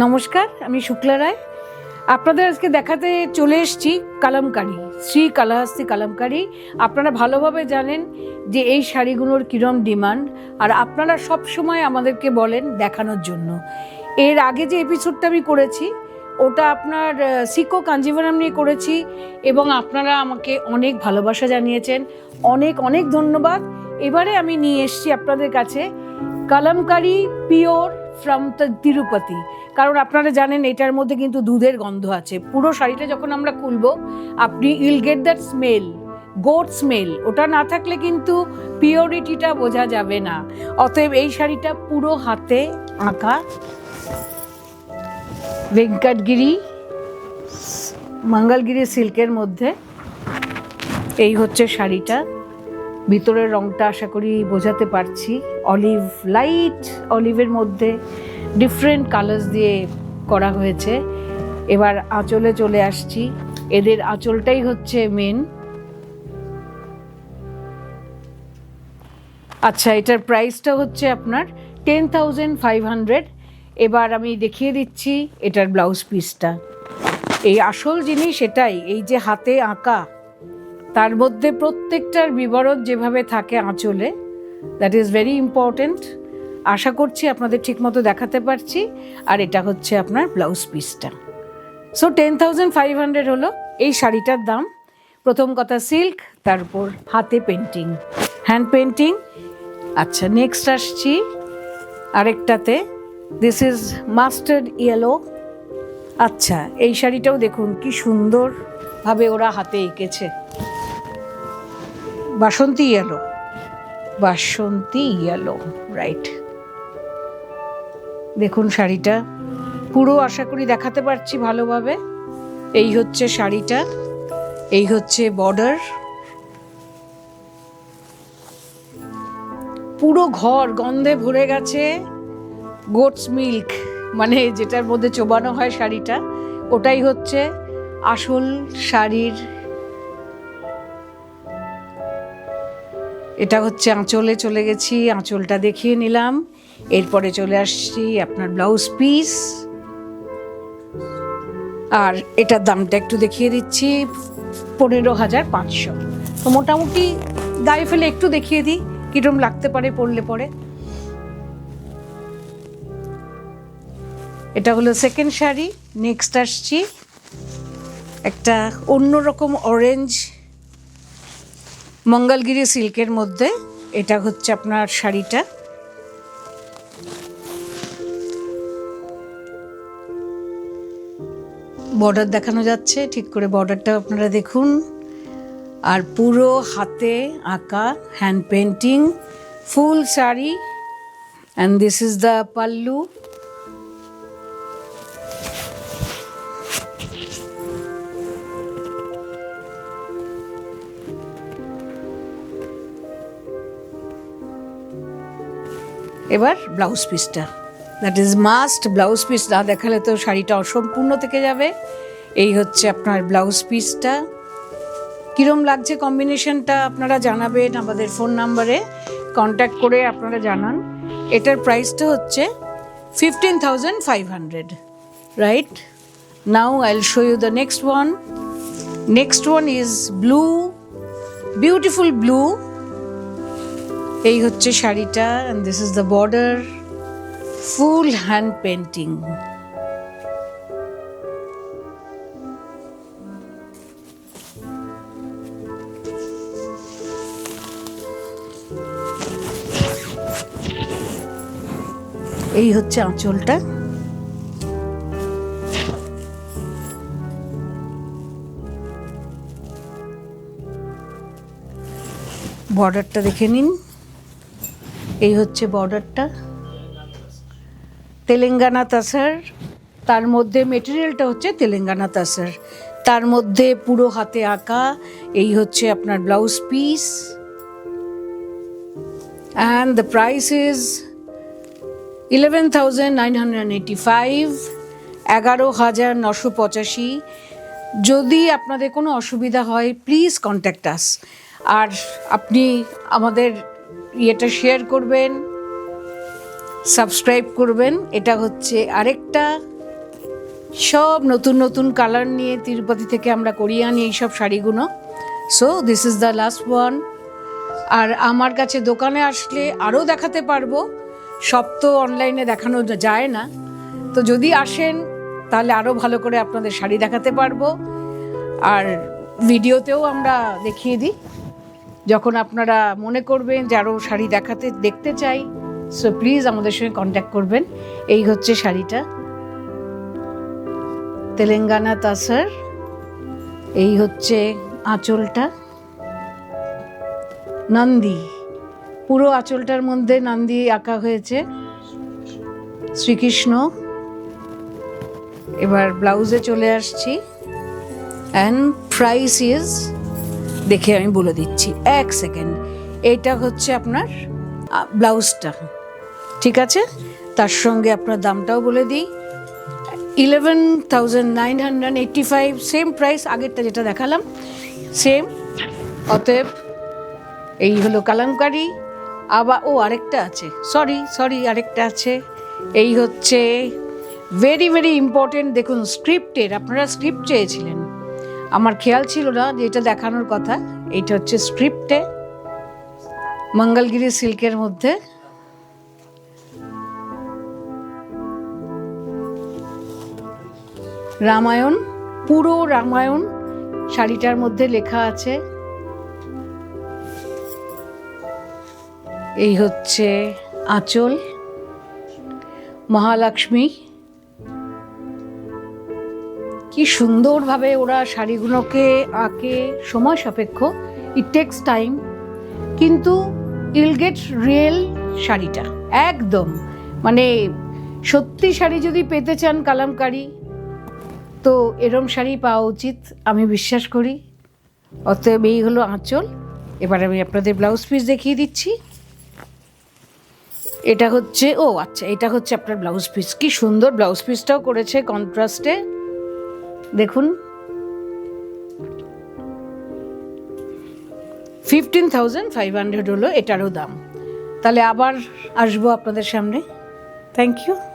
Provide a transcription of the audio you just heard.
নমস্কার, আমি শুক্লা রায়। আপনাদের আজকে দেখাতে চলে এসেছি কালামকারী, শ্রী কালাহস্তি কালামকারী। আপনারা ভালোভাবে জানেন যে এই শাড়িগুলোর কিরম ডিমান্ড, আর আপনারা সব সময় আমাদেরকে বলেন দেখানোর জন্য। এর আগে যে এপিসোডটা আমি করেছি ওটা আপনার সিকো কাঞ্জিভারাম নিয়ে করেছি এবং আপনারা আমাকে অনেক ভালোবাসা জানিয়েছেন, অনেক অনেক ধন্যবাদ। এবারে আমি নিয়ে এসেছি আপনাদের কাছে কালামকারী পিওর ফ্রম তিরুপতি। কারণ আপনারা জানেন এটার মধ্যে কিন্তু দুধের গন্ধ আছে। পুরো শাড়িটা যখন আমরা খুলবো আপনি will get that smell, goat smell. ওটা না থাকলে কিন্তু পিওরিটিটা বোঝা যাবে না। অতএব এই শাড়িটা পুরো হাতে আঁকা, ভেঙ্কটগিরি মঙ্গলগিরি সিল্কের মধ্যে। এই হচ্ছে শাড়িটা, ভিতরের রংটা আশা করি বোঝাতে পারছি। অলিভ, লাইট অলিভের মধ্যে ডিফারেন্ট কালার্স দিয়ে করা হয়েছে। এবার আঁচলে চলে আসছি। এদের আঁচলটাই হচ্ছে মেন। আচ্ছা, এটার প্রাইসটা হচ্ছে আপনার 10,500। এবার আমি দেখিয়ে দিচ্ছি এটার ব্লাউজ পিসটা। এই আসল জিনিস এটাই, এই যে হাতে আঁকা, তার মধ্যে প্রত্যেকটার বিবরণ যেভাবে থাকে আঁচলে, দ্যাট ইজ ভেরি ইম্পর্টেন্ট। আশা করছি আপনাদের ঠিকমতো দেখাতে পারছি। আর এটা হচ্ছে আপনার ব্লাউজ পিসটা। সো 10,500 হলো এই শাড়িটার দাম। প্রথম কথা সিল্ক, তারপর হাতে পেন্টিং, হ্যান্ড পেন্টিং। আচ্ছা, নেক্সট আসছি আরেকটাতে। This is mustard yellow. আচ্ছা, এই শাড়িটাও দেখুন কি সুন্দরভাবে ওরা হাতে এঁকেছে। বাসন্তী ইয়েলো, বাসন্তী ইয়েলো, রাইট। দেখুন শাড়িটা পুরো আশা করি দেখাতে পারছি ভালোভাবে। এই হচ্ছে শাড়িটা, এই হচ্ছে বর্ডার। পুরো ঘর গন্ধে ভরে গেছে। গোটস মিল্ক, মানে যেটার মধ্যে চোবানো হয় শাড়িটা, ওটাই হচ্ছে আসল শাড়ির। এটা হচ্ছে আঁচলে চলে গেছি, আঁচলটা দেখিয়ে নিলাম। এরপরে চলে আসছি আপনার ব্লাউজ পিস। আর এটার দামটা একটু দেখিয়ে দিচ্ছি, 15,500। তো মোটামুটি গায়ে ফেলে একটু দেখিয়ে দিই কিরম লাগতে পারে পরলে পরে। এটা হলো সেকেন্ড শাড়ি। নেক্সট আসছি একটা অন্যরকম অরেঞ্জ মঙ্গলগিরি সিল্কের মধ্যে। এটা হচ্ছে আপনার শাড়িটা। বর্ডার দেখানো যাচ্ছে, ঠিক করে বর্ডারটা আপনারা দেখুন। আর পুরো হাতে আঁকা, hand painting, full sari. And this is the pallu. এবার ব্লাউজ পিসটা, that is must. Blouse piece না দেখালে তো শাড়িটা অসম্পূর্ণ থেকে যাবে। এই হচ্ছে আপনার ব্লাউজ পিসটা। কীরম লাগছে কম্বিনেশনটা আপনারা জানাবেন, আমাদের ফোন নাম্বারে কন্ট্যাক্ট করে আপনারা জানান। এটার প্রাইসটা হচ্ছে 15,500, right. Now I will show you the next one. Next one is blue, beautiful blue. এই হচ্ছে শাড়িটা, and this is the border, full hand painting. এই হচ্ছে আঁচলটা। বর্ডারটা দেখে নিন। এই হচ্ছে বর্ডারটা, তেলেঙ্গানা তাসার। তার মধ্যে মেটেরিয়ালটা হচ্ছে তেলেঙ্গানা তাসার, তার মধ্যে পুরো হাতে আঁকা। এই হচ্ছে আপনার blouse piece, and the price is 11,985, 11,985। যদি আপনাদের কোনো অসুবিধা হয় প্লিজ কন্ট্যাক্ট আস। আর আপনি আমাদের ইয়েটা শেয়ার করবেন, সাবস্ক্রাইব করবেন। এটা হচ্ছে আরেকটা সব নতুন নতুন কালার নিয়ে তিরুপতি থেকে আমরা করিয়ে আনি এইসব শাড়িগুলো। So this is the last one. আর আমার কাছে দোকানে আসলে আরও দেখাতে পারবো, সব তো অনলাইনে দেখানো যায় না। তো যদি আসেন তাহলে আরও ভালো করে আপনাদের শাড়ি দেখাতে পারবো, আর ভিডিওতেও আমরা দেখিয়ে দিই। যখন আপনারা মনে করবেন যে আরও শাড়ি দেখতে চাই, সো প্লিজ আমাদের সঙ্গে কন্ট্যাক্ট করবেন। এই হচ্ছে শাড়িটা, তেলেঙ্গানা তাসার। এই হচ্ছে আঁচলটা, নন্দী, পুরো আঁচলটার মধ্যে নন্দী আঁকা হয়েছে, শ্রীকৃষ্ণ। এবার ব্লাউজে চলে আসছি। অ্যান্ড প্রাইস ইজ, দেখে আমি বলে দিচ্ছি, 1 সেকেন্ড। এটা হচ্ছে আপনার ব্লাউজটা, ঠিক আছে? তার সঙ্গে আপনার দামটাও বলে দিই, 11,985, সেম প্রাইস আগেরটা যেটা দেখালাম, সেম। অতএব এই হলো কালামকারি। আবার আরেকটা আছে, সরি আরেকটা আছে। এই হচ্ছে ভেরি ভেরি ইম্পর্টেন্ট, দেখুন স্ক্রিপ্টের, আপনারা স্ক্রিপ্ট চেয়েছিলেন, আমার খেয়াল ছিল না যে এটা দেখানোর কথা। এইটা হচ্ছে স্ক্রিপ্টে, মঙ্গলগিরি সিল্কের মধ্যে। রামায়ণ, পুরো রামায়ণ শাড়িটার মধ্যে লেখা আছে। এই হচ্ছে আঁচল, মহালক্ষ্মী। কি সুন্দরভাবে ওরা শাড়িগুলোকে আঁকে, সময় সাপেক্ষ, ইট টেক্স টাইম, কিন্তু ইল গেট রিয়েল শাড়িটা একদম। মানে সত্যি শাড়ি যদি পেতে চান কালামকারি, তো এরম শাড়ি পাওয়া উচিত, আমি বিশ্বাস করি। অতএব এই হলো আঁচল। এবার আমি আপনাদের ব্লাউজ পিস দেখিয়ে দিচ্ছি। এটা হচ্ছে এটা হচ্ছে আপনার ব্লাউজ পিস। কি সুন্দর ব্লাউজ পিসটাও করেছে কন্ট্রাস্টে, দেখুন। 15,500 হলো এটারও দাম। তাহলে আবার আসবো আপনাদের সামনে। Thank you.